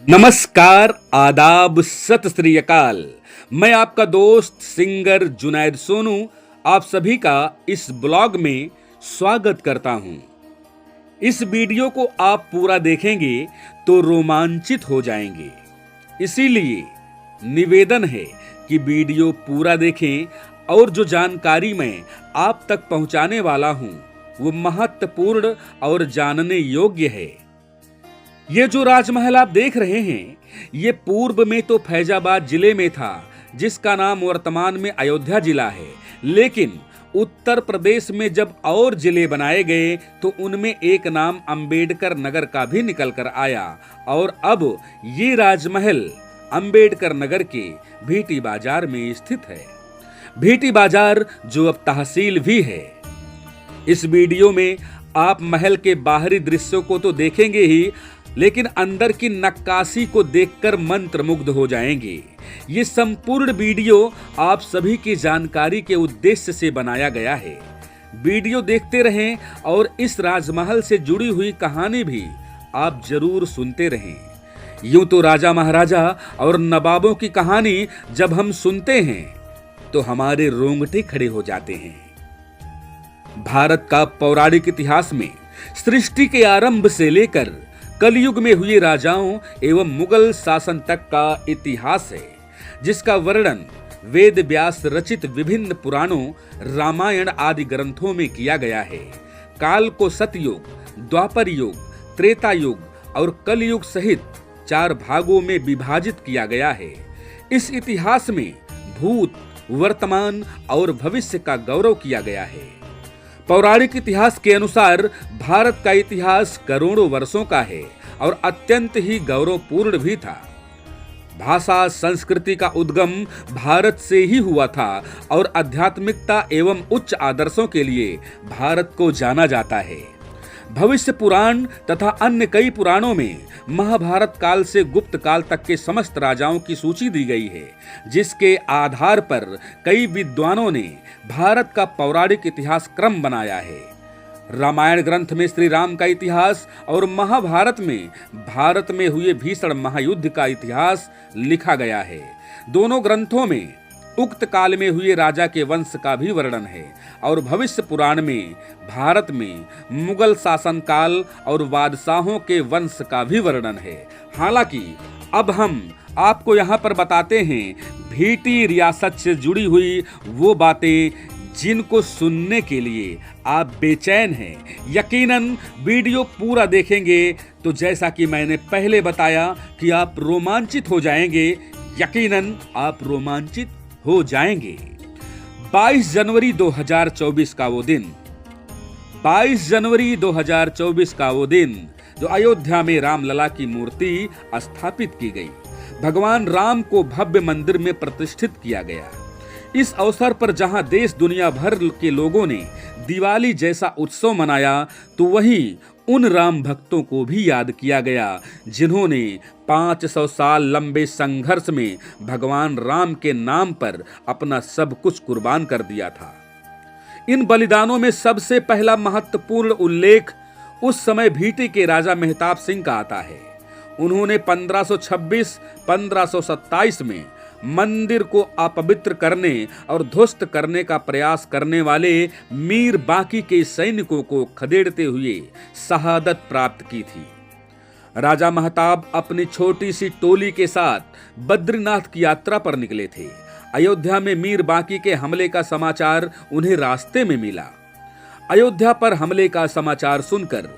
नमस्कार, आदाब, सत श्री अकाल। मैं आपका दोस्त सिंगर जुनैद सोनू आप सभी का इस ब्लॉग में स्वागत करता हूं। इस वीडियो को आप पूरा देखेंगे तो रोमांचित हो जाएंगे, इसीलिए निवेदन है कि वीडियो पूरा देखें और जो जानकारी मैं आप तक पहुंचाने वाला हूं वो महत्वपूर्ण और जानने योग्य है। ये जो राजमहल आप देख रहे हैं, ये पूर्व में तो फैजाबाद जिले में था, जिसका नाम वर्तमान में अयोध्या जिला है। लेकिन उत्तर प्रदेश में जब और जिले बनाए गए तो उनमें एक नाम अंबेडकर नगर का भी निकल कर आया और अब ये राजमहल अंबेडकर नगर के भीटी बाजार में स्थित है। भीटी बाजार जो अब तहसील भी है। इस वीडियो में आप महल के बाहरी दृश्यों को तो देखेंगे ही, लेकिन अंदर की नक्काशी को देखकर मंत्रमुग्ध हो जाएंगे। ये संपूर्ण वीडियो आप सभी की जानकारी के उद्देश्य से बनाया गया है। वीडियो देखते रहें और इस राजमहल से जुड़ी हुई कहानी भी आप जरूर सुनते रहें। यूं तो राजा महाराजा और नवाबों की कहानी जब हम सुनते हैं तो हमारे रोंगटे खड़े हो जाते हैं। भारत का पौराणिक इतिहास में सृष्टि के आरंभ से लेकर कलयुग में हुए राजाओं एवं मुगल शासन तक का इतिहास है, जिसका वर्णन वेद व्यास रचित विभिन्न पुराणों, रामायण आदि ग्रंथों में किया गया है। काल को सतयुग, द्वापर युग, त्रेता युग और कलयुग सहित 4 भागों में विभाजित किया गया है। इस इतिहास में भूत, वर्तमान और भविष्य का गौरव किया गया है। पौराणिक इतिहास के अनुसार भारत का इतिहास करोड़ों वर्षों का है और अत्यंत ही गौरवपूर्ण भी था। भाषा संस्कृति का उद्गम भारत से ही हुआ था और आध्यात्मिकता एवं उच्च आदर्शों के लिए भारत को जाना जाता है। भविष्य पुराण तथा अन्य कई पुराणों में महाभारत काल से गुप्त काल तक के समस्त राजाओं की सूची दी गई है, जिसके आधार पर कई विद्वानों ने भारत का पौराणिक इतिहास क्रम बनाया है। रामायण ग्रंथ में श्री राम का इतिहास और महाभारत में भारत में हुए भीषण महायुद्ध का इतिहास लिखा गया है। दोनों ग्रंथों में उक्त काल में हुए राजा के वंश का भी वर्णन है और भविष्य पुराण में भारत में मुगल शासन काल और बादशाहों के वंश का भी वर्णन है। हालांकि अब हम आपको यहाँ पर बताते हैं भीटी रियासत से जुड़ी हुई वो बातें जिनको सुनने के लिए आप बेचैन हैं। यकीनन वीडियो पूरा देखेंगे तो जैसा कि मैंने पहले बताया कि आप रोमांचित हो जाएंगे। यकीनन आप रोमांचित हो जाएंगे। 22 जनवरी 2024 का वो दिन, 22 जनवरी 2024 का वो दिन जो अयोध्या में रामलला की मूर्ति स्थापित की गई, भगवान राम को भव्य मंदिर में प्रतिष्ठित किया गया। इस अवसर पर जहां देश दुनिया भर के लोगों ने दिवाली जैसा उत्सव मनाया, तो वहीं उन राम भक्तों को भी याद किया गया जिन्होंने 500 साल लंबे संघर्ष में भगवान राम के नाम पर अपना सब कुछ कुर्बान कर दिया था। इन बलिदानों में सबसे पहला महत्वपूर्ण उल्लेख उस समय भीटी के राजा मेहताब सिंह का आता है। उन्होंने 1526-1527 में मंदिर को अपवित्र करने और ध्वस्त करने का प्रयास करने वाले मीर बाकी के सैनिकों को खदेड़ते हुए शहादत प्राप्त की थी। राजा महताब अपनी छोटी सी टोली के साथ बद्रीनाथ की यात्रा पर निकले थे। अयोध्या में मीर बाकी के हमले का समाचार उन्हें रास्ते में मिला। अयोध्या पर हमले का समाचार सुनकर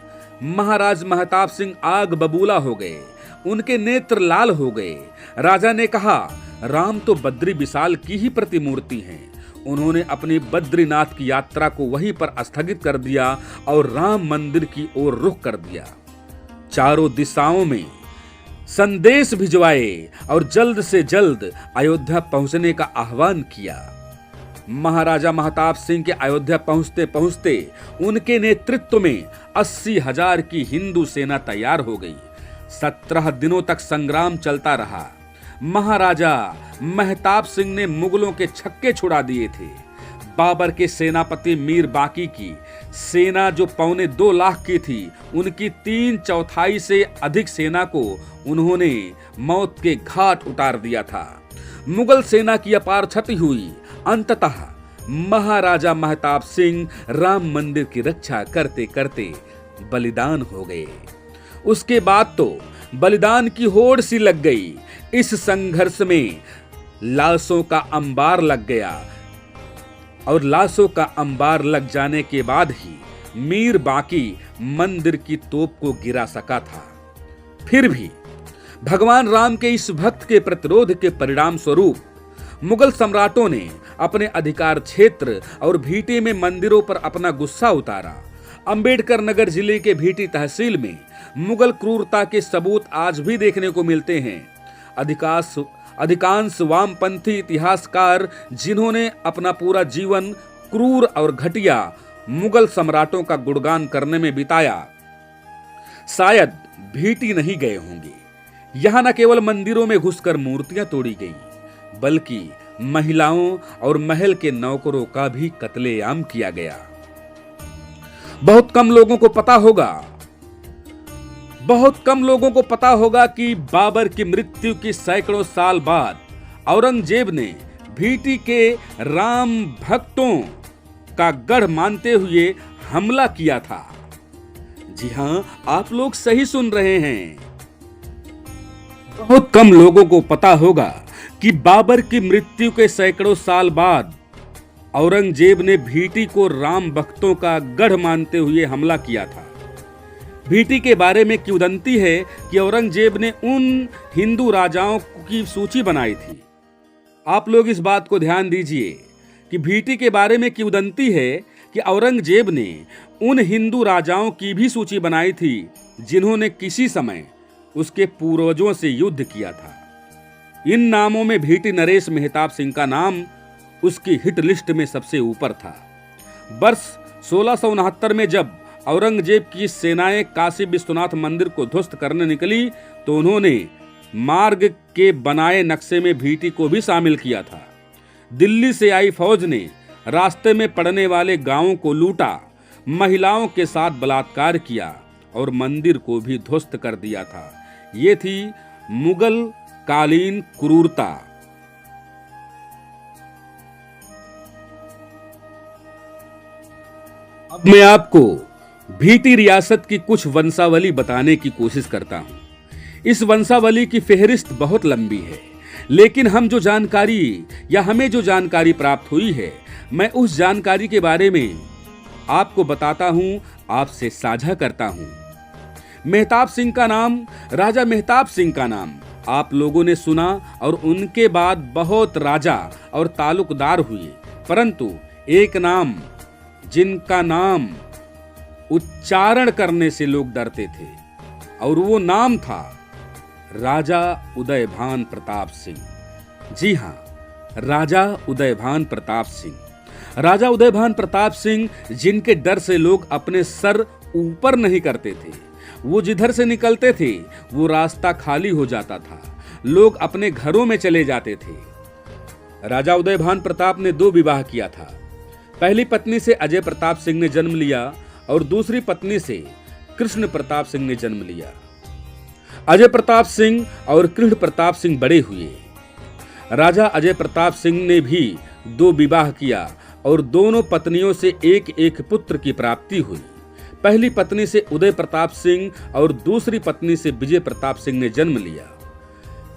महाराज महताब सिंह आग बबूला हो गए, उनके नेत्र लाल हो गए। राजा ने कहा, राम तो बद्री विशाल की ही प्रतिमूर्ति हैं। उन्होंने अपनी बद्रीनाथ की यात्रा को वहीं पर स्थगित कर दिया और राम मंदिर की ओर रुख कर दिया। चारों दिशाओं में संदेश भिजवाए और जल्द से जल्द अयोध्या पहुंचने का आह्वान किया। महाराजा महताब सिंह के अयोध्या पहुंचते पहुंचते उनके नेतृत्व में 80,000 की हिंदू सेना तैयार हो गई। 17 दिनों तक संग्राम चलता रहा। महाराजा महताब सिंह ने मुगलों के छक्के छुड़ा दिए थे। बाबर के सेनापति मीर बाकी की सेना जो 2.25 लाख की थी, उनकी 3/4 से अधिक सेना को उन्होंने मौत के घाट उतार दिया था। मुगल सेना की अपार क्षति हुई। अंततः महाराजा महताब सिंह राम मंदिर की रक्षा करते करते बलिदान हो गए। उसके बाद तो बलिदान की होड़ सी लग गई। इस संघर्ष में लाशों का अंबार लग गया और लाशों का अंबार लग जाने के बाद ही मीर बाकी मंदिर की तोप को गिरा सका था। फिर भी भगवान राम के इस भक्त के प्रतिरोध के परिणाम स्वरूप मुगल सम्राटों ने अपने अधिकार क्षेत्र और भीटी में मंदिरों पर अपना गुस्सा उतारा। अंबेडकर नगर जिले के भीटी तहसील में मुगल क्रूरता के सबूत आज भी देखने को मिलते हैं। अधिकांश वामपंथी इतिहासकार जिन्होंने अपना पूरा जीवन क्रूर और घटिया मुगल सम्राटों का गुणगान करने में बिताया, शायद भीटी नहीं गए होंगे। यहां न केवल मंदिरों में घुसकर मूर्तियां तोड़ी गई, बल्कि महिलाओं और महल के नौकरों का भी कत्लेआम किया गया। बहुत कम लोगों को पता होगा कि बाबर की मृत्यु की सैकड़ों साल बाद औरंगजेब ने भीटी के राम भक्तों का गढ़ मानते हुए हमला किया था। जी हां, आप लोग सही सुन रहे हैं। बहुत कम लोगों को पता होगा कि बाबर की मृत्यु के सैकड़ों साल बाद औरंगजेब ने भीटी को राम भक्तों का गढ़ मानते हुए हमला किया था। भीटी के बारे में किंवदंती है कि औरंगजेब ने उन हिंदू राजाओं की सूची बनाई थी। आप लोग इस बात को ध्यान दीजिए कि भीटी के बारे में किंवदंती है कि औरंगजेब ने उन हिंदू राजाओं की भी सूची बनाई थी जिन्होंने किसी समय उसके पूर्वजों से युद्ध किया था। इन नामों में भीटी नरेश मेहताब सिंह का नाम उसकी हिट लिस्ट में सबसे ऊपर था। वर्ष 1669 में जब औरंगजेब की सेनाएं काशी विश्वनाथ मंदिर को ध्वस्त करने निकली तो उन्होंने मार्ग के बनाए नक्शे में भीटी को भी शामिल किया था। दिल्ली से आई फौज ने रास्ते में पड़ने वाले गांवों को लूटा, महिलाओं के साथ बलात्कार किया और मंदिर को भी ध्वस्त कर दिया था। ये थी मुगल कालीन क्रूरता। अब मैं आपको भीटी रियासत की कुछ वंशावली बताने की कोशिश करता हूं। इस वंशावली की फेहरिस्त बहुत लंबी है, लेकिन हमें जो जानकारी प्राप्त हुई है, मैं उस जानकारी के बारे में आपको बताता हूं, आपसे साझा करता हूं। मेहताब सिंह का नाम, राजा मेहताब सिंह का नाम आप लोगों ने सुना और उनके बाद बहुत राजा और तालुकदार हुए, परंतु एक नाम जिनका नाम उच्चारण करने से लोग डरते थे और वो नाम था राजा उदयभान प्रताप सिंह। जी हां, राजा उदयभान प्रताप सिंह। राजा उदयभान प्रताप सिंह जिनके डर से लोग अपने सर ऊपर नहीं करते थे। वो जिधर से निकलते थे वो रास्ता खाली हो जाता था, लोग अपने घरों में चले जाते थे। राजा उदयभान प्रताप ने 2 विवाह किया था। पहली पत्नी से अजय प्रताप सिंह ने जन्म लिया और दूसरी पत्नी से कृष्ण प्रताप सिंह ने जन्म लिया। अजय प्रताप सिंह और कृष्ण प्रताप सिंह बड़े हुए। राजा अजय प्रताप सिंह ने भी 2 विवाह किया और दोनों पत्नियों से एक पुत्र की प्राप्ति हुई। पहली पत्नी से उदय प्रताप सिंह और दूसरी पत्नी से विजय प्रताप सिंह ने जन्म लिया।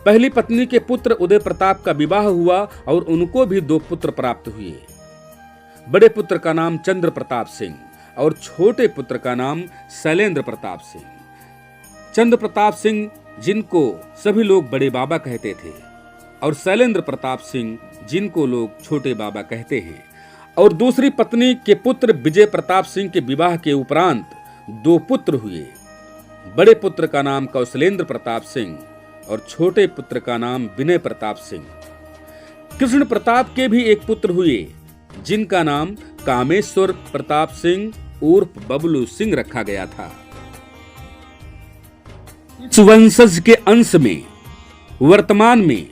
पहली पत्नी के पुत्र उदय प्रताप का विवाह हुआ और उनको भी 2 पुत्र प्राप्त हुए। बड़े पुत्र का नाम चंद्र प्रताप सिंह और छोटे पुत्र का नाम शैलेंद्र प्रताप सिंह। चंद्र प्रताप सिंह जिनको सभी लोग बड़े बाबा कहते थे और शैलेंद्र प्रताप सिंह जिनको लोग छोटे बाबा कहते हैं। और दूसरी पत्नी के पुत्र विजय प्रताप सिंह के विवाह के उपरांत 2 पुत्र हुए। बड़े पुत्र का नाम कौशलेंद्र प्रताप सिंह और छोटे पुत्र का नाम विनय प्रताप सिंह। कृष्ण प्रताप के भी एक पुत्र हुए जिनका नाम कामेश्वर प्रताप सिंह उर्फ बबलू सिंह रखा गया था। इस वंशज के अंश में वर्तमान में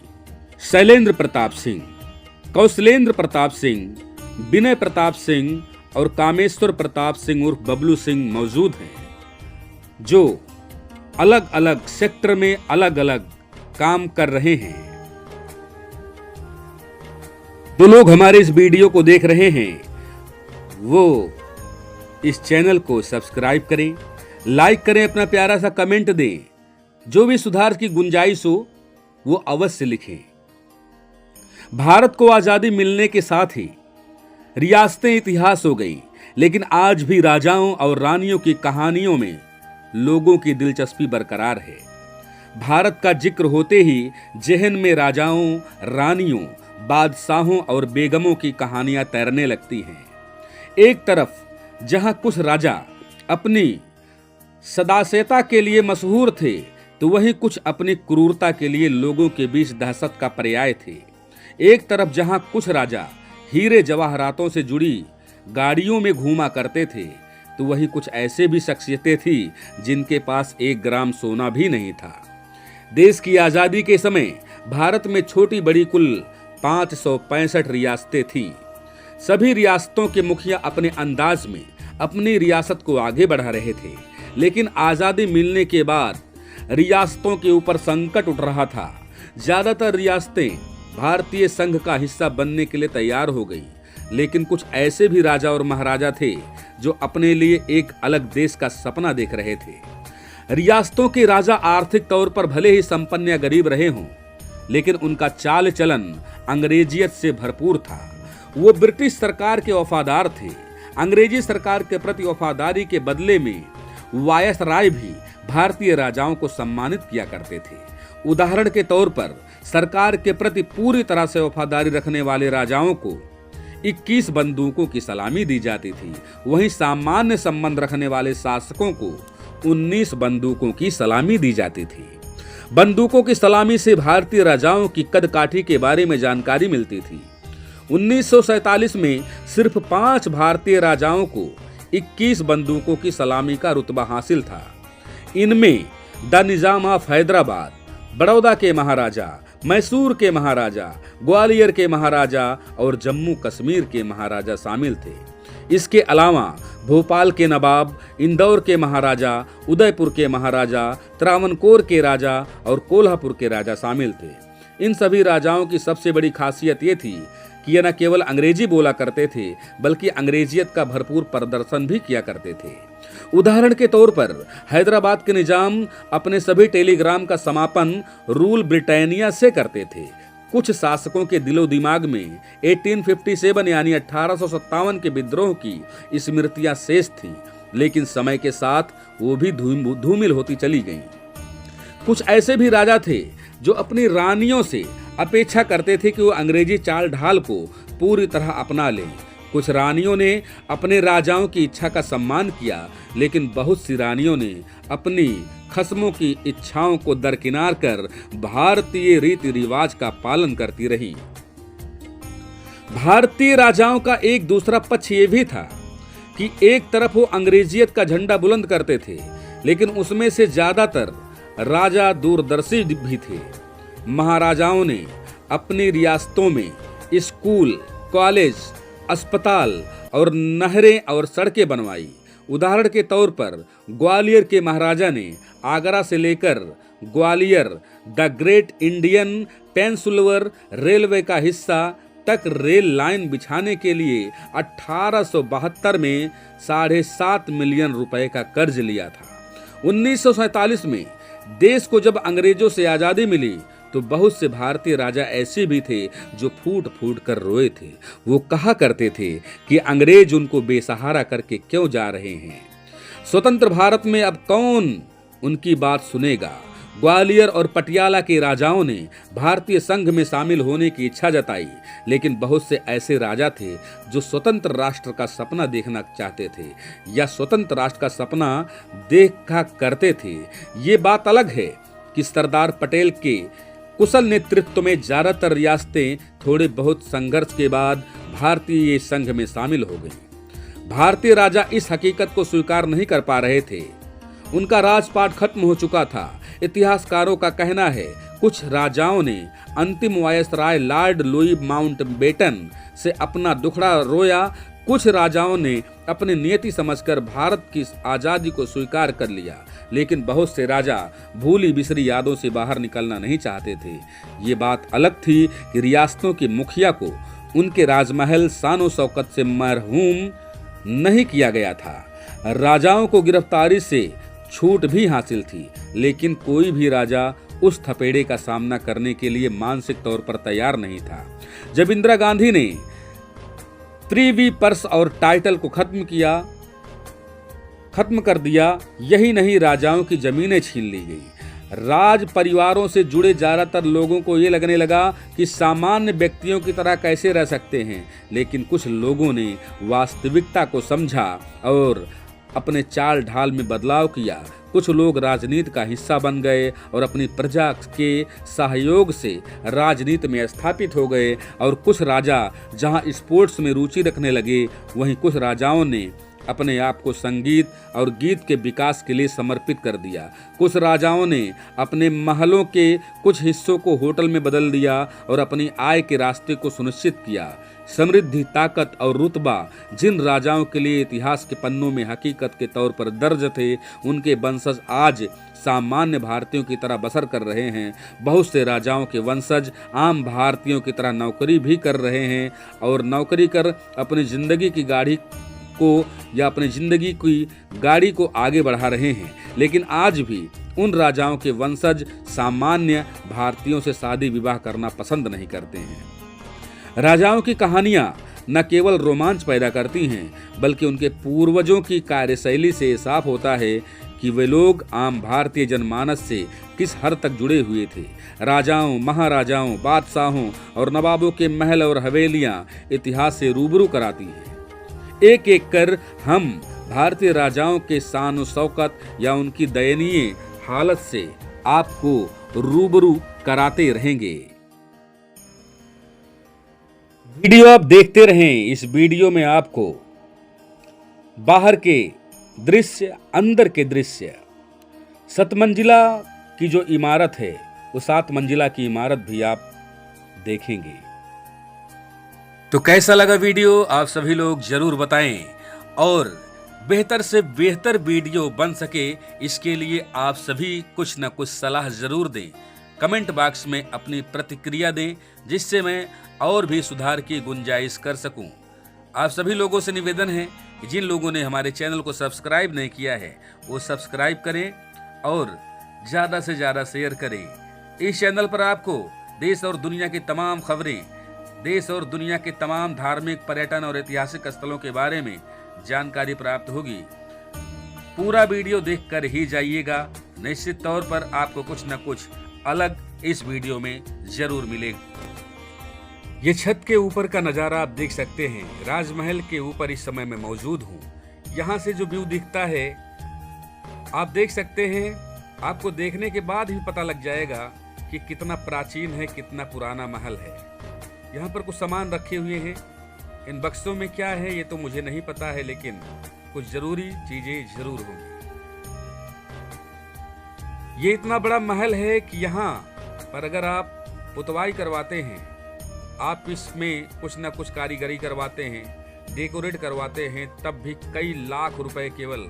शैलेंद्र प्रताप सिंह, कौशलेंद्र प्रताप सिंह, विनय प्रताप सिंह और कामेश्वर प्रताप सिंह उर्फ बबलू सिंह मौजूद हैं, जो अलग अलग सेक्टर में अलग अलग काम कर रहे हैं। जो लोग हमारे इस वीडियो को देख रहे हैं वो इस चैनल को सब्सक्राइब करें, लाइक करें, अपना प्यारा सा कमेंट दें, जो भी सुधार की गुंजाइश हो वो अवश्य लिखें। भारत को आजादी मिलने के साथ ही रियासतें इतिहास हो गई, लेकिन आज भी राजाओं और रानियों की कहानियों में लोगों की दिलचस्पी बरकरार है। भारत का जिक्र होते ही जहन में राजाओं, रानियों, बादशाहों और बेगमों की कहानियां तैरने लगती हैं। एक तरफ जहां कुछ राजा अपनी सदास्यता के लिए मशहूर थे, तो वहीं कुछ अपनी क्रूरता के लिए लोगों के बीच दहशत का पर्याय थे। एक तरफ जहां कुछ राजा हीरे जवाहरातों से जुड़ी गाड़ियों में घूमा करते थे, तो वहीं कुछ ऐसे भी शख्सियतें थी जिनके पास 1 ग्राम सोना भी नहीं था। देश की आजादी के समय भारत में छोटी बड़ी कुल 565 रियासतें थीं। सभी रियासतों के मुखिया अपने अंदाज में अपनी रियासत को आगे बढ़ा रहे थे, लेकिन आजादी मिलने के बाद रियासतों के ऊपर संकट उठ रहा था। ज्यादातर रियासतें भारतीय संघ का हिस्सा बनने के लिए तैयार हो गई, लेकिन कुछ ऐसे भी राजा और महाराजा थे जो अपने लिए एक अलग देश का सपना देख रहे थे। रियासतों के राजा आर्थिक तौर पर भले ही संपन्न या गरीब रहे हों, लेकिन उनका चाल चलन अंग्रेजियत से भरपूर था। वो ब्रिटिश सरकार के वफादार थे। अंग्रेजी सरकार के प्रति वफादारी के बदले में वायसराय भी भारतीय राजाओं को सम्मानित किया करते थे। उदाहरण के तौर पर सरकार के प्रति पूरी तरह से वफादारी रखने वाले राजाओं को 21 बंदूकों की सलामी दी जाती थी। वहीं सामान्य संबंध रखने वाले शासकों को 19 बंदूकों की सलामी दी जाती थी। बंदूकों की सलामी से भारतीय राजाओं की कदकाठी के बारे में जानकारी मिलती थी। 1947 में सिर्फ 5 भारतीय राजाओं को 21 बंदूकों की सलामी का रुतबा हासिल था। इनमें the Nizam of Hyderabad, Baroda के महाराजा, मैसूर के महाराजा, ग्वालियर के महाराजा और जम्मू कश्मीर के महाराजा शामिल थे। इसके अलावा भोपाल के नवाब, इंदौर के महाराजा, उदयपुर के महाराजा, त्रावणकोर के राजा और कोल्हापुर के राजा शामिल थे। इन सभी राजाओं की सबसे बड़ी खासियत ये थी कि ये न केवल अंग्रेजी बोला करते थे, बल्कि अंग्रेजियत का भरपूर प्रदर्शन भी किया करते थे। उदाहरण के तौर पर हैदराबाद के निजाम अपने सभी टेलीग्राम का समापन रूल ब्रिटानिया से करते थे। कुछ शासकों के दिलो दिमाग में 1857 यानी 1857 के विद्रोह की स्मृतियां शेष थीं, लेकिन समय के साथ वो भी धूमिल होती चली गईं। कुछ ऐसे भी राजा थे जो अपनी रानियों से अपेक्षा करते थे कि वो अंग्रेजी चाल ढाल को पूरी तरह अपना लें। कुछ रानियों ने अपने राजाओं की इच्छा का सम्मान किया, लेकिन बहुत सी रानियों ने अपनी खस्मों की इच्छाओं को दरकिनार कर भारतीय रीति रिवाज का पालन करती रही। भारतीय राजाओं का एक दूसरा पक्ष ये भी था कि एक तरफ वो अंग्रेजियत का झंडा बुलंद करते थे, लेकिन उसमें से ज्यादातर राजा दूरदर्शी भी थे। महाराजाओं ने अपनी रियासतों में स्कूल, कॉलेज, अस्पताल और नहरें और सड़कें बनवाई। उदाहरण के तौर पर ग्वालियर के महाराजा ने आगरा से लेकर Gwalior the great Indian peninsular railway का हिस्सा तक रेल लाइन बिछाने के लिए 1872 में 7.5 मिलियन रुपए का कर्ज लिया था। 1947 में देश को जब अंग्रेजों से आजादी मिली, तो बहुत से भारतीय राजा ऐसे भी थे जो फूट फूट कर रोए थे। वो कहा करते थे कि अंग्रेज उनको बेसहारा करके क्यों जा रहे हैं। स्वतंत्र भारत में अब कौन उनकी बात सुनेगा। ग्वालियर और पटियाला के राजाओं ने भारतीय संघ में शामिल होने की इच्छा जताई, लेकिन बहुत से ऐसे राजा थे जो स्वतंत्र राष्ट्र का सपना देखना चाहते थे या स्वतंत्र राष्ट्र का सपना देखा करते थे। ये बात अलग है कि सरदार पटेल के कुशल नेतृत्व में ज्यादातर रियासतें थोड़े बहुत संघर्ष के बाद भारतीय संघ में शामिल हो गईं। भारतीय राजा इस हकीकत को स्वीकार नहीं कर पा रहे थे। उनका राजपाट खत्म हो चुका था। इतिहासकारों का कहना है कुछ राजाओं ने अंतिम वायसराय लॉर्ड लुई माउंटबेटन से अपना दुखड़ा रोया, कुछ राजाओं ने अपनी नियति समझकर भारत की आजादी को स्वीकार कर लिया, लेकिन बहुत से राजा भूली बिसरी यादों से बाहर निकलना नहीं चाहते थे। ये बात अलग थी कि रियासतों के मुखिया को उनके राजमहल शानो शौकत से मरहूम नहीं किया गया था। राजाओं को गिरफ्तारी से छूट भी हासिल थी, लेकिन कोई भी राजा उस थपेड़े का सामना करने के लिए मानसिक तौर पर तैयार नहीं था। जब इंदिरा गांधी ने प्रिवी पर्स और टाइटल को खत्म कर दिया, यही नहीं राजाओं की जमीनें छीन ली गई। राज परिवारों से जुड़े ज्यादातर लोगों को ये लगने लगा कि सामान्य व्यक्तियों की तरह कैसे रह सकते हैं, लेकिन कुछ लोगों ने वास्तविकता को समझा और अपने चाल ढाल में बदलाव किया। कुछ लोग राजनीति का हिस्सा बन गए और अपनी प्रजा के सहयोग से राजनीति में स्थापित हो गए, और कुछ राजा जहां स्पोर्ट्स में रुचि रखने लगे, वहीं कुछ राजाओं ने अपने आप को संगीत और गीत के विकास के लिए समर्पित कर दिया। कुछ राजाओं ने अपने महलों के कुछ हिस्सों को होटल में बदल दिया और अपनी आय के रास्ते को सुनिश्चित किया। समृद्धि, ताकत और रुतबा जिन राजाओं के लिए इतिहास के पन्नों में हकीकत के तौर पर दर्ज थे, उनके वंशज आज सामान्य भारतीयों की तरह बसर कर रहे हैं। बहुत से राजाओं के वंशज आम भारतीयों की तरह नौकरी भी कर रहे हैं और नौकरी कर अपनी जिंदगी की गाड़ी को आगे बढ़ा रहे हैं। लेकिन आज भी उन राजाओं के वंशज सामान्य भारतीयों से शादी विवाह करना पसंद नहीं करते हैं। राजाओं की कहानियां न केवल रोमांच पैदा करती हैं, बल्कि उनके पूर्वजों की कार्यशैली से साफ होता है कि वे लोग आम भारतीय जनमानस से किस हद तक जुड़े हुए थे। राजाओं, महाराजाओं, बादशाहों और नवाबों के महल और हवेलियां इतिहास से रूबरू कराती हैं। एक एक कर हम भारतीय राजाओं के शान शौकत या उनकी दयनीय हालत से आपको रूबरू कराते रहेंगे। वीडियो आप देखते रहें। इस वीडियो में आपको बाहर के दृश्य, अंदर के दृश्य, 7 मंजिला की जो इमारत है, वो 7 मंजिला की इमारत भी आप देखेंगे। तो कैसा लगा वीडियो, आप सभी लोग जरूर बताएं, और बेहतर से बेहतर वीडियो बन सके इसके लिए आप सभी कुछ न कुछ सलाह जरूर दें। कमेंट बॉक्स में अपनी प्रतिक्रिया दें, जिससे मैं और भी सुधार की गुंजाइश कर सकूं। आप सभी लोगों से निवेदन है कि जिन लोगों ने हमारे चैनल को सब्सक्राइब नहीं किया है, वो सब्सक्राइब करें और ज़्यादा से ज़्यादा शेयर करें। इस चैनल पर आपको देश और दुनिया की तमाम खबरें, देश और दुनिया के तमाम धार्मिक, पर्यटन और ऐतिहासिक स्थलों के बारे में जानकारी प्राप्त होगी। पूरा वीडियो देखकर ही जाइएगा, निश्चित तौर पर आपको कुछ न कुछ अलग इस वीडियो में जरूर मिलेगा। ये छत के ऊपर का नज़ारा आप देख सकते हैं। राजमहल के ऊपर इस समय मैं मौजूद हूँ। यहाँ से जो व्यू दिखता है आप देख सकते हैं। आपको देखने के बाद ही पता लग जाएगा कि कितना प्राचीन है, कितना पुराना महल है। यहाँ पर कुछ सामान रखे हुए हैं। इन बक्सों में क्या है ये तो मुझे नहीं पता है, लेकिन कुछ जरूरी चीजें जरूर होंगी। ये इतना बड़ा महल है कि यहाँ पर अगर आप पुतवाई करवाते हैं, आप इसमें कुछ ना कुछ कारीगरी करवाते हैं, डेकोरेट करवाते हैं, तब भी कई लाख रुपए केवल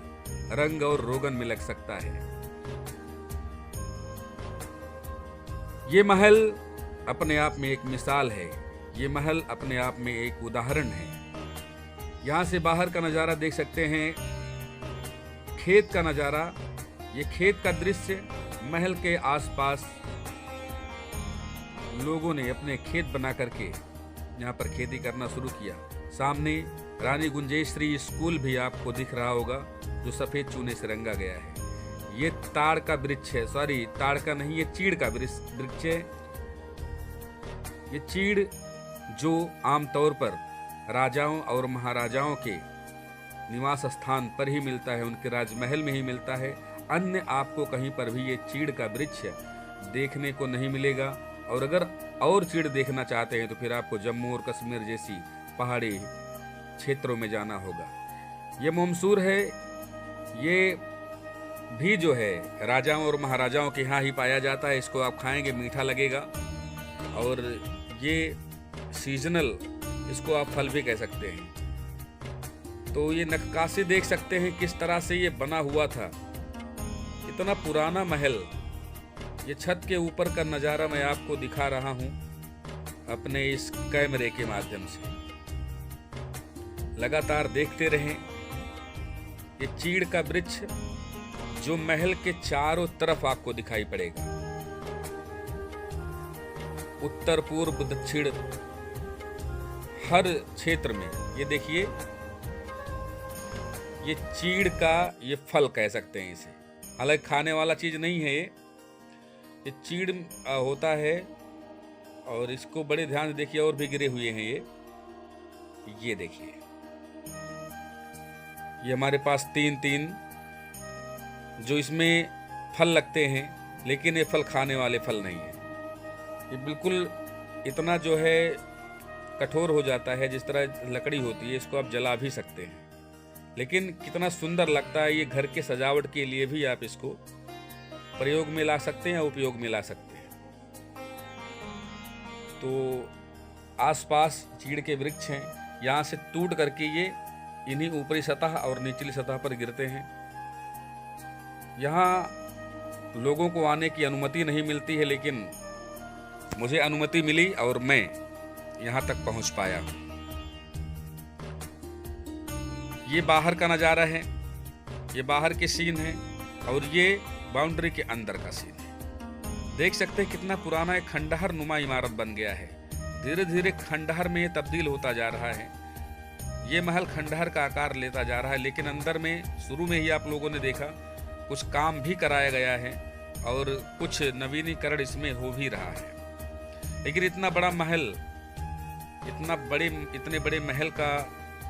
रंग और रोगन में लग सकता है। ये महल अपने आप में एक मिसाल है। ये महल अपने आप में एक उदाहरण है। यहाँ से बाहर का नज़ारा देख सकते हैं, खेत का नज़ारा। ये खेत का दृश्य, महल के आसपास लोगों ने अपने खेत बना करके यहाँ पर खेती करना शुरू किया। सामने रानी गुंजेश्वरी स्कूल भी आपको दिख रहा होगा, जो सफ़ेद चूने से रंगा गया है। ये ताड़ का वृक्ष है, सॉरी ताड़ का नहीं, ये चीड़ का वृक्ष है। ये चीड़ जो आमतौर पर राजाओं और महाराजाओं के निवास स्थान पर ही मिलता है, उनके राजमहल में ही मिलता है। अन्य आपको कहीं पर भी ये चीड़ का वृक्ष देखने को नहीं मिलेगा। और अगर और चीड़ देखना चाहते हैं तो फिर आपको जम्मू और कश्मीर जैसी पहाड़ी क्षेत्रों में जाना होगा। ये मोमसूर है। ये भी जो है राजाओं और महाराजाओं के यहाँ ही पाया जाता है। इसको आप खाएंगे मीठा लगेगा, और ये सीजनल, इसको आप फल भी कह सकते हैं। तो ये नक्काशी देख सकते हैं किस तरह से ये बना हुआ था। इतना पुराना महल, ये छत के ऊपर का नज़ारा मैं आपको दिखा रहा हूँ अपने इस कैमरे के माध्यम से। लगातार देखते रहें। ये चीड़ का वृक्ष जो महल के चारों तरफ आपको दिखाई पड़ेगा, उत्तर पूर्व दक्षिण हर क्षेत्र में। ये देखिए, ये चीड़ का ये फल कह सकते हैं इसे, हालांकि खाने वाला चीज नहीं है ये चीड़ होता है। और इसको बड़े ध्यान से देखिए, और भी गिरे हुए हैं ये देखिए, ये हमारे पास तीन जो इसमें फल लगते हैं, लेकिन ये फल खाने वाले फल नहीं है। ये बिल्कुल इतना जो है कठोर हो जाता है, जिस तरह लकड़ी होती है, इसको आप जला भी सकते हैं, लेकिन कितना सुंदर लगता है। ये घर के सजावट के लिए भी आप इसको प्रयोग में ला सकते हैं या उपयोग में ला सकते हैं। तो आसपास चीड़ के वृक्ष हैं, यहाँ से टूट करके ये इन्हीं ऊपरी सतह और निचली सतह पर गिरते हैं। यहाँ लोगों को आने की अनुमति नहीं मिलती है, लेकिन मुझे अनुमति मिली और मैं यहाँ तक पहुँच पाया। ये बाहर का नज़ारा है, ये बाहर के सीन है, और ये बाउंड्री के अंदर का सीन है। देख सकते हैं कितना पुराना एक खंडहर नुमा इमारत बन गया है। धीरे धीरे खंडहर में ये तब्दील होता जा रहा है। ये महल खंडहर का आकार लेता जा रहा है, लेकिन अंदर में शुरू में ही आप लोगों ने देखा कुछ काम भी कराया गया है और कुछ नवीनीकरण इसमें हो भी रहा है। लेकिन इतना बड़ा महल, इतने बड़े महल का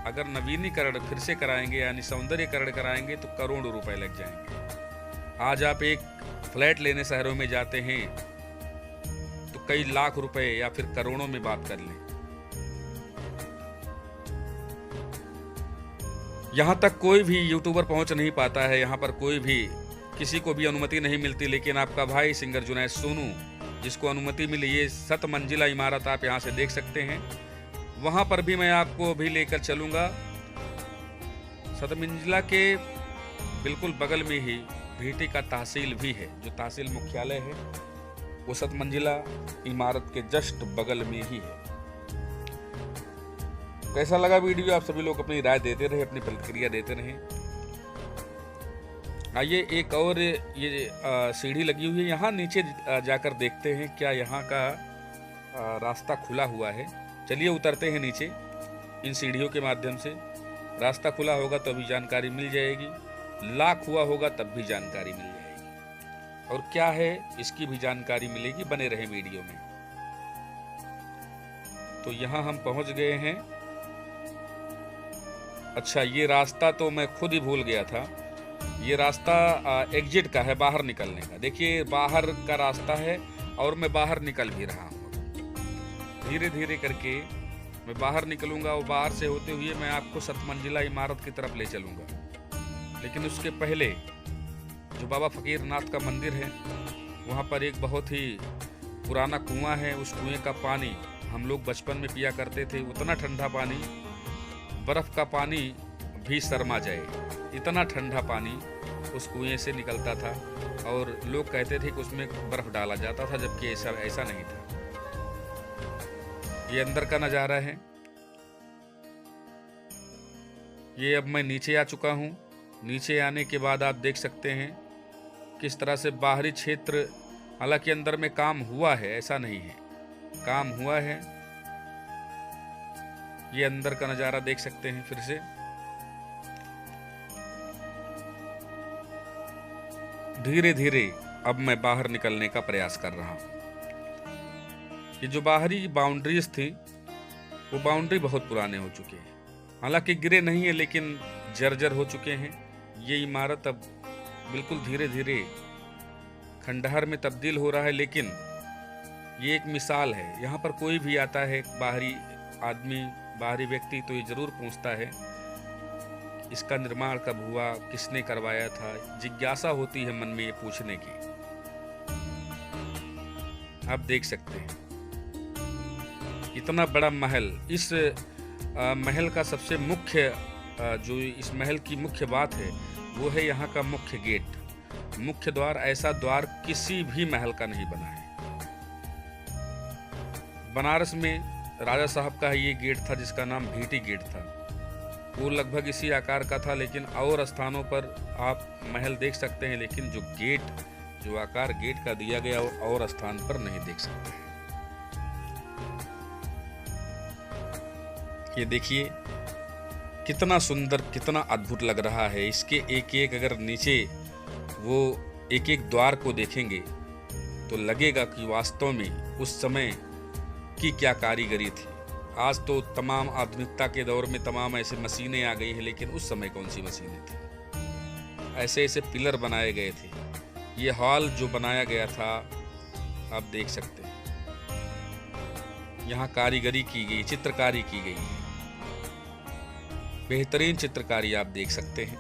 अगर नवीनीकरण फिर से कराएंगे यानी सौंदर्यकरण कराएंगे तो करोड़ों रुपए लग जाएंगे। आज आप एक फ्लैट लेने शहरों में जाते हैं तो कई लाख रुपए या फिर करोड़ों में बात कर लें। यहाँ तक कोई भी यूट्यूबर पहुँच नहीं पाता है, यहाँ पर कोई भी किसी को भी अनुमति नहीं मिलती, लेकिन आपका भाई सिंगर जुनैद सोनू जिसको अनुमति मिली, ये 7 मंजिला इमारत आप यहाँ से देख सकते हैं। वहाँ पर भी मैं आपको भी लेकर चलूँगा। 7 मंजिला के बिल्कुल बगल में ही भीटी का तहसील भी है, जो तहसील मुख्यालय है वो 7 मंजिला इमारत के जस्ट बगल में ही है। कैसा लगा वीडियो? आप सभी लोग अपनी राय देते रहे, अपनी प्रतिक्रिया देते रहे। आइए एक और ये सीढ़ी लगी हुई है, यहाँ नीचे जाकर देखते हैं क्या यहाँ का रास्ता खुला हुआ है। चलिए उतरते हैं नीचे इन सीढ़ियों के माध्यम से। रास्ता खुला होगा तो अभी जानकारी मिल जाएगी, लॉक हुआ होगा तब भी जानकारी मिल जाएगी, और क्या है इसकी भी जानकारी मिलेगी। बने रहे वीडियो में। तो यहाँ हम पहुँच गए हैं। अच्छा, ये रास्ता तो मैं खुद ही भूल गया था। ये रास्ता एग्जिट का है, बाहर निकलने का। देखिए बाहर का रास्ता है और मैं बाहर निकल भी रहा हूँ। धीरे धीरे करके मैं बाहर निकलूंगा और बाहर से होते हुए मैं आपको 7 मंजिला इमारत की तरफ ले चलूंगा। लेकिन उसके पहले जो बाबा फकीरनाथ का मंदिर है, वहाँ पर एक बहुत ही पुराना कुआं है। उस कुएं का पानी हम लोग बचपन में पिया करते थे। उतना ठंडा पानी, बर्फ का पानी भी शर्मा जाए, इतना ठंडा पानी उस कुएं से निकलता था। और लोग कहते थे कि उसमें बर्फ डाला जाता था, जबकि ऐसा नहीं था। ये अंदर का नज़ारा है। ये अब मैं नीचे आ चुका हूँ। नीचे आने के बाद आप देख सकते हैं किस तरह से बाहरी क्षेत्र, हालांकि अंदर में काम हुआ है ऐसा नहीं है, काम हुआ है। ये अंदर का नज़ारा देख सकते हैं फिर से। धीरे धीरे अब मैं बाहर निकलने का प्रयास कर रहा हूँ। ये जो बाहरी बाउंड्रीज थी वो बाउंड्री बहुत पुराने हो चुके हैं, हालांकि गिरे नहीं है लेकिन जर्जर हो चुके हैं। ये इमारत अब बिल्कुल धीरे धीरे खंडहर में तब्दील हो रहा है। लेकिन ये एक मिसाल है, यहाँ पर कोई भी आता है बाहरी आदमी, बाहरी व्यक्ति, तो ये जरूर पूछता है इसका निर्माण कब हुआ, किसने करवाया था, जिज्ञासा होती है मन में ये पूछने की। आप देख सकते हैं इतना बड़ा महल। इस महल का सबसे मुख्य जो इस महल की मुख्य बात है वो है यहाँ का मुख्य गेट, मुख्य द्वार। ऐसा द्वार किसी भी महल का नहीं बना है। बनारस में राजा साहब का ये गेट था जिसका नाम भीटी गेट था। वो लगभग इसी आकार का था, लेकिन और स्थानों पर आप महल देख सकते हैं, लेकिन जो आकार गेट का दिया गया और स्थान पर नहीं देख सकते। ये देखिए कितना सुंदर, कितना अद्भुत लग रहा है। इसके एक एक अगर नीचे वो एक एक द्वार को देखेंगे तो लगेगा कि वास्तव में उस समय की क्या कारीगरी थी। आज तो तमाम आधुनिकता के दौर में तमाम ऐसे मशीनें आ गई हैं, लेकिन उस समय कौन सी मशीनें थी। ऐसे ऐसे पिलर बनाए गए थे। ये हॉल जो बनाया गया था आप देख सकते हैं, यहाँ कारीगरी की गई, चित्रकारी की गई है, बेहतरीन चित्रकारी आप देख सकते हैं।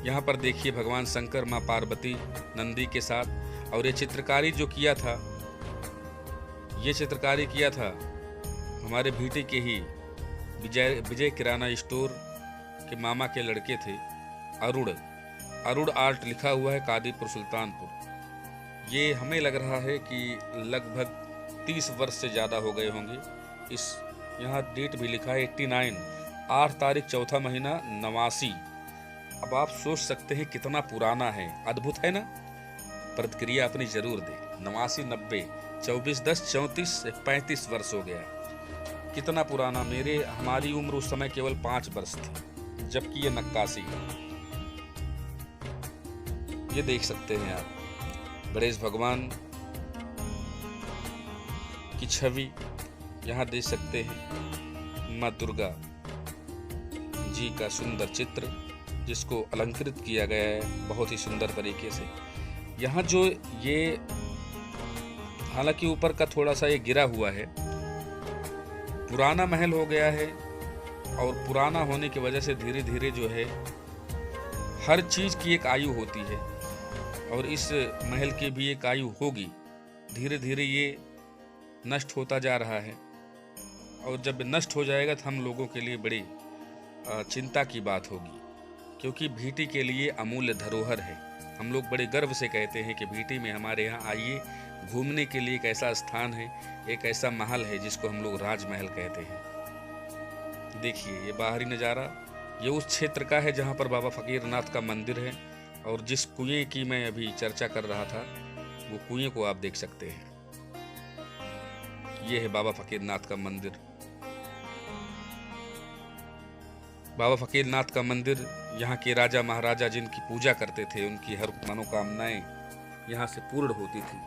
यहाँ पर देखिए भगवान शंकर, माँ पार्वती, नंदी के साथ। और ये चित्रकारी जो किया था, ये चित्रकारी किया था हमारे भीटी के ही विजय किराना स्टोर के मामा के लड़के थे, अरुण आर्ट लिखा हुआ है, कादीपुर सुल्तानपुर। ये हमें लग रहा है कि लगभग 30 वर्ष से ज़्यादा हो गए होंगे। इस यहाँ डेट भी लिखा है 89, 8 तारीख 4था महीना 89। अब आप सोच सकते हैं कितना पुराना है। अद्भुत है ना। प्रतिक्रिया अपनी जरूर दे। 89, 90, 24, 10, 34, 35 वर्ष हो गया। कितना पुराना। हमारी उम्र उस समय केवल 5 वर्ष थी, जबकि ये नक्काशी है। ये देख सकते हैं आप गणेश भगवान की छवि यहाँ देख सकते हैं। माँ दुर्गा जी का सुंदर चित्र जिसको अलंकृत किया गया है बहुत ही सुंदर तरीके से। यहाँ जो ये हालांकि ऊपर का थोड़ा सा ये गिरा हुआ है, पुराना महल हो गया है। और पुराना होने की वजह से धीरे धीरे जो है हर चीज की एक आयु होती है, और इस महल की भी एक आयु होगी। धीरे धीरे ये नष्ट होता जा रहा है, और जब नष्ट हो जाएगा तो हम लोगों के लिए बड़ी चिंता की बात होगी, क्योंकि भीटी के लिए अमूल्य धरोहर है। हम लोग बड़े गर्व से कहते हैं कि भीटी में हमारे यहाँ आइए, घूमने के लिए एक ऐसा स्थान है, एक ऐसा महल है जिसको हम लोग राजमहल कहते हैं। देखिए ये बाहरी नज़ारा, ये उस क्षेत्र का है जहाँ पर बाबा फकीरनाथ का मंदिर है। और जिस कुएं की मैं अभी चर्चा कर रहा था, वो कुएं को आप देख सकते हैं। ये है बाबा फकीरनाथ का मंदिर। बाबा फकीरनाथ का मंदिर, यहाँ के राजा महाराजा जिनकी पूजा करते थे, उनकी हर मनोकामनाएं यहाँ से पूर्ण होती थी।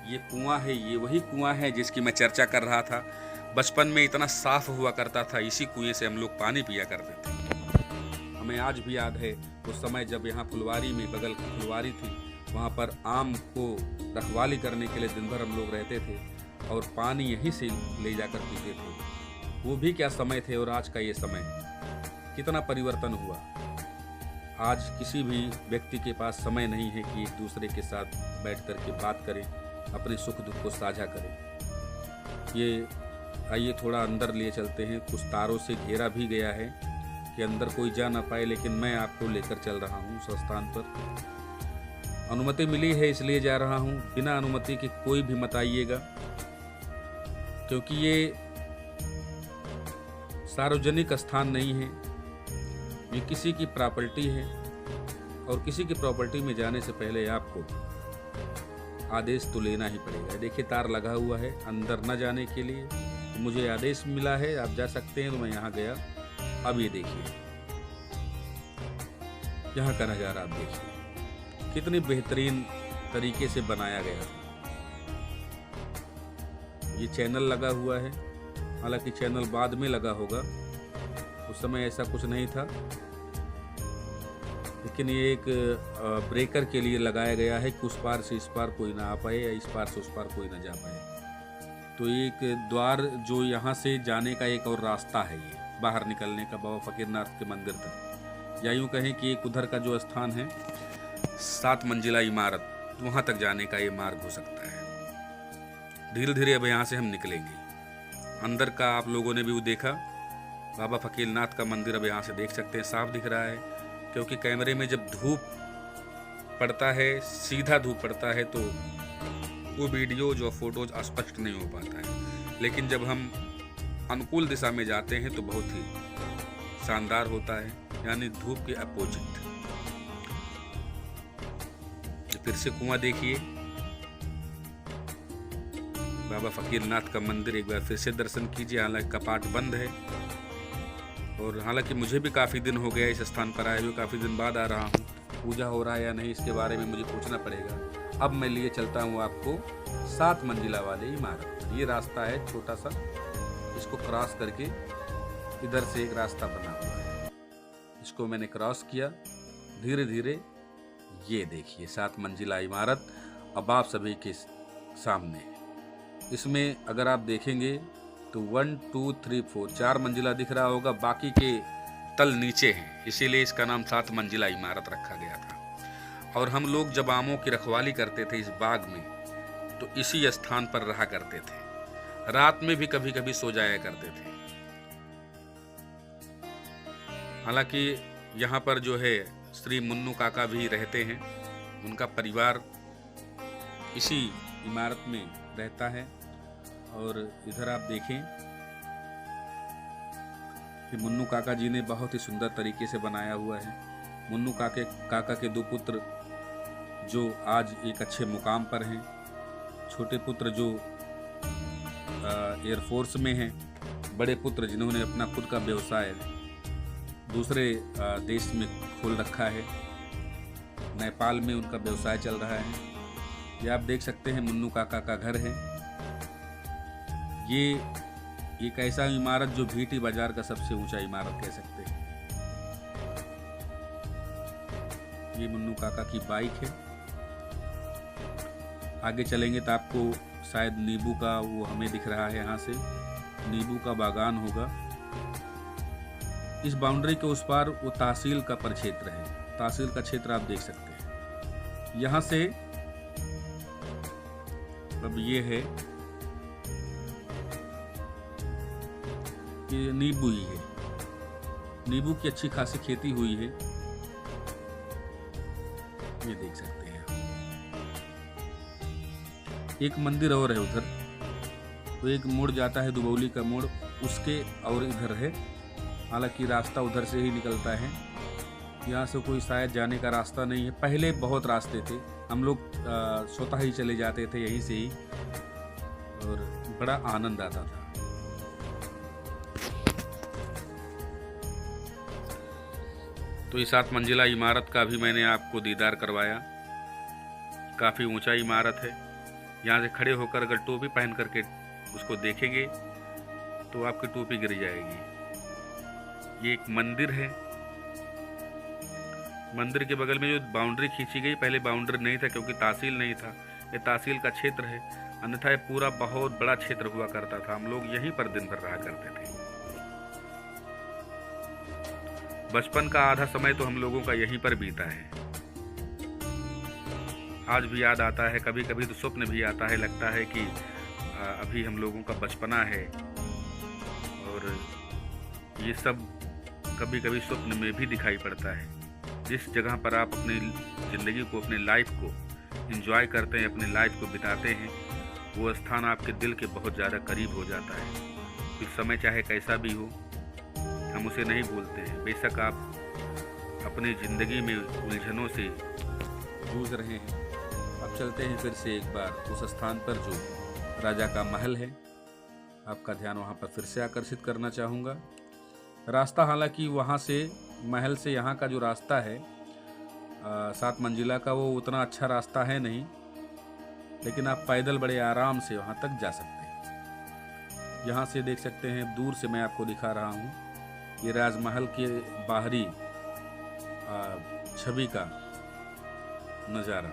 ये कुआं है, ये वही कुआं है जिसकी मैं चर्चा कर रहा था। बचपन में इतना साफ हुआ करता था, इसी कुएं से हम लोग पानी पिया करते थे। हमें आज भी याद है उस समय जब यहाँ फुलवारी में, बगल की फुलवारी थी, वहाँ पर आम को रखवाली करने के लिए दिन भर हम लोग रहते थे और पानी यहीं से ले जाकर पीते थे। वो भी क्या समय थे और आज का ये समय, कितना परिवर्तन हुआ। आज किसी भी व्यक्ति के पास समय नहीं है कि एक दूसरे के साथ बैठ कर के बात करें, अपने सुख दुख को साझा करें। ये आइए थोड़ा अंदर लिए चलते हैं। कुछ तारों से घेरा भी गया है कि अंदर कोई जा ना पाए, लेकिन मैं आपको लेकर चल रहा हूँ उस स्थान पर। अनुमति मिली है इसलिए जा रहा हूँ, बिना अनुमति के कोई भी मत आइएगा, क्योंकि ये सार्वजनिक स्थान नहीं है, ये किसी की प्रॉपर्टी है। और किसी की प्रॉपर्टी में जाने से पहले आपको आदेश तो लेना ही पड़ेगा। देखिए तार लगा हुआ है अंदर न जाने के लिए, तो मुझे आदेश मिला है आप जा सकते हैं, तो मैं यहाँ गया। अब ये देखिए यहाँ का नज़ारा आप देखिए कितनी बेहतरीन तरीके से बनाया गया है। ये चैनल लगा हुआ है, हालांकि चैनल बाद में लगा होगा, उस समय ऐसा कुछ नहीं था, लेकिन ये एक ब्रेकर के लिए लगाया गया है कि उस पार से इस पार कोई ना आ पाए या इस पार से उस पार कोई ना जा पाए। तो एक द्वार जो यहाँ से जाने का एक और रास्ता है, ये बाहर निकलने का बाबा फकीरनाथ के मंदिर तक, या यूँ कहें कि एक उधर का जो स्थान है 7 मंजिला इमारत, वहाँ तक जाने का ये मार्ग हो सकता है। धीरे धीरे अब यहाँ से हम निकलेंगे। अंदर का आप लोगों ने भी वो देखा, बाबा फकीरनाथ का मंदिर अब यहाँ से देख सकते हैं, साफ दिख रहा है, क्योंकि कैमरे में जब धूप पड़ता है, सीधा धूप पड़ता है, तो वो वीडियो जो फोटोज स्पष्ट नहीं हो पाता है। लेकिन जब हम अनुकूल दिशा में जाते हैं तो बहुत ही शानदार होता है, यानी धूप के अपोजिट। फिर से कुआं देखिए, बाबा फकीरनाथ का मंदिर एक बार फिर से दर्शन कीजिए। हालांकि कपाट बंद है, और हालांकि मुझे भी काफ़ी दिन हो गया इस स्थान पर आए हुए, काफ़ी दिन बाद आ रहा हूँ। पूजा हो रहा है या नहीं इसके बारे में मुझे पूछना पड़ेगा। अब मैं लिए चलता हूँ आपको 7 मंजिला वाली इमारत। ये रास्ता है छोटा सा, इसको क्रॉस करके इधर से एक रास्ता बना हुआ है, इसको मैंने क्रॉस किया। धीरे धीरे ये देखिए 7 मंजिला इमारत अब आप सभी के सामने। इसमें अगर आप देखेंगे तो 1 2 3 4 4 मंजिला दिख रहा होगा, बाकी के तल नीचे हैं, इसीलिए इसका नाम 7 मंजिला इमारत रखा गया था। और हम लोग जब आमों की रखवाली करते थे इस बाग में, तो इसी स्थान पर रहा करते थे। रात में भी कभी कभी सो जाया करते थे। हालांकि यहाँ पर जो है श्री मुन्नू काका भी रहते हैं, उनका परिवार इसी इमारत में रहता है। और इधर आप देखें कि मुन्नू काका जी ने बहुत ही सुंदर तरीके से बनाया हुआ है। मुन्नू काका के 2 पुत्र जो आज एक अच्छे मुकाम पर हैं, छोटे पुत्र जो एयरफोर्स में हैं, बड़े पुत्र जिन्होंने अपना खुद का व्यवसाय दूसरे देश में खोल रखा है, नेपाल में उनका व्यवसाय चल रहा है। ये आप देख सकते हैं मुन्नू काका का घर है। ये एक ऐसा इमारत जो भीटी बाजार का सबसे ऊंचा इमारत कह सकते हैं। ये मुन्नू काका की बाइक है। आगे चलेंगे तो आपको शायद नींबू का वो हमें दिख रहा है, यहाँ से नींबू का बागान होगा। इस बाउंड्री के उस पार वो तहसील का परिक्षेत्र है, तहसील का क्षेत्र आप देख सकते हैं। यहाँ से अब ये है कि नींबू ही है, नींबू की अच्छी खासी खेती हुई है, ये देख सकते हैं। एक मंदिर और है उधर, तो एक मोड़ जाता है दुबौली का मोड़, उसके और इधर है। हालांकि रास्ता उधर से ही निकलता है, यहाँ से कोई शायद जाने का रास्ता नहीं है। पहले बहुत रास्ते थे, हम लोग स्वतः ही चले जाते थे यहीं से ही, और बड़ा आनंद आता था। तो इस 7 मंजिला इमारत का भी मैंने आपको दीदार करवाया। काफ़ी ऊंचा इमारत है। यहाँ से खड़े होकर अगर टोपी पहन करके उसको देखेंगे तो आपकी टोपी गिर जाएगी। ये एक मंदिर है। मंदिर के बगल में जो बाउंड्री खींची गई, पहले बाउंड्री नहीं था क्योंकि तहसील नहीं था, ये तहसील का क्षेत्र है। अन्यथा ये पूरा बहुत बड़ा क्षेत्र हुआ करता था। हम लोग यहीं पर दिन भर रहा करते थे। बचपन का आधा समय तो हम लोगों का यहीं पर बीता है। आज भी याद आता है, कभी कभी तो स्वप्न भी आता है, लगता है कि अभी हम लोगों का बचपना है। और ये सब कभी कभी स्वप्न में भी दिखाई पड़ता है। जिस जगह पर आप अपनी ज़िंदगी को, अपने लाइफ को एंजॉय करते हैं, अपने लाइफ को बिताते हैं, वो स्थान आपके दिल के बहुत ज़्यादा करीब हो जाता है। फिर समय चाहे कैसा भी हो, हम उसे नहीं भूलते हैं। बेशक आप अपनी ज़िंदगी में उलझनों से जूझ रहे हैं। अब चलते हैं फिर से एक बार उस स्थान पर जो राजा का महल है। आपका ध्यान वहाँ पर फिर से आकर्षित करना चाहूँगा। रास्ता हालांकि वहाँ से, महल से यहाँ का जो रास्ता है 7 मंजिला का, वो उतना अच्छा रास्ता है नहीं, लेकिन आप पैदल बड़े आराम से वहाँ तक जा सकते हैं। यहाँ से देख सकते हैं, दूर से मैं आपको दिखा रहा हूँ, ये राजमहल के बाहरी छवि का नज़ारा।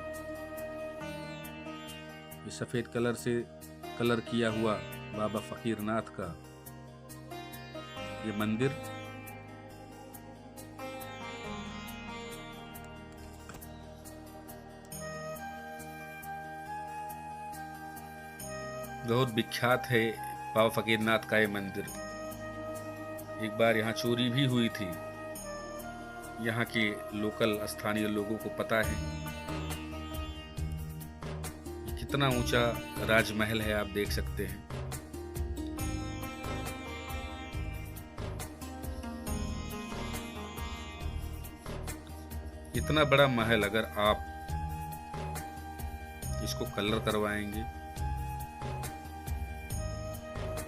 ये सफ़ेद कलर से कलर किया हुआ बाबा फकीरनाथ का ये मंदिर बहुत विख्यात है। बाबा फकीरनाथ का ये मंदिर, एक बार यहाँ चोरी भी हुई थी। यहाँ के लोकल स्थानीय लोगों को पता है। कितना ऊंचा राजमहल है, आप देख सकते हैं। इतना बड़ा महल अगर आप इसको कलर करवाएंगे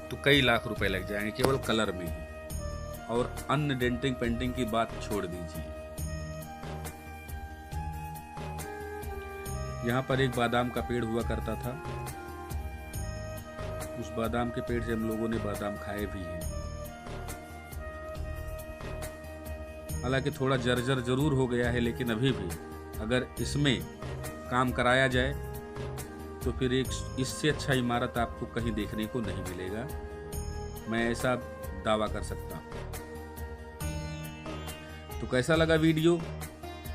तो कई लाख रुपए लग जाएंगे केवल कलर में ही, और अन्य डेंटिंग पेंटिंग की बात छोड़ दीजिए। यहाँ पर एक बादाम का पेड़ हुआ करता था। उस बादाम के पेड़ से हम लोगों ने बादाम खाए भी हैं। हालांकि थोड़ा जर्जर जरूर हो गया है, लेकिन अभी भी अगर इसमें काम कराया जाए तो फिर एक इससे अच्छा इमारत आपको कहीं देखने को नहीं मिलेगा। मैं ऐसा दावा कर सकता हूँ। तो कैसा लगा वीडियो?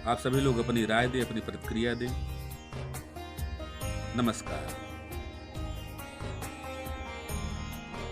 आप सभी लोग अपनी राय दें, अपनी प्रतिक्रिया दें। नमस्कार।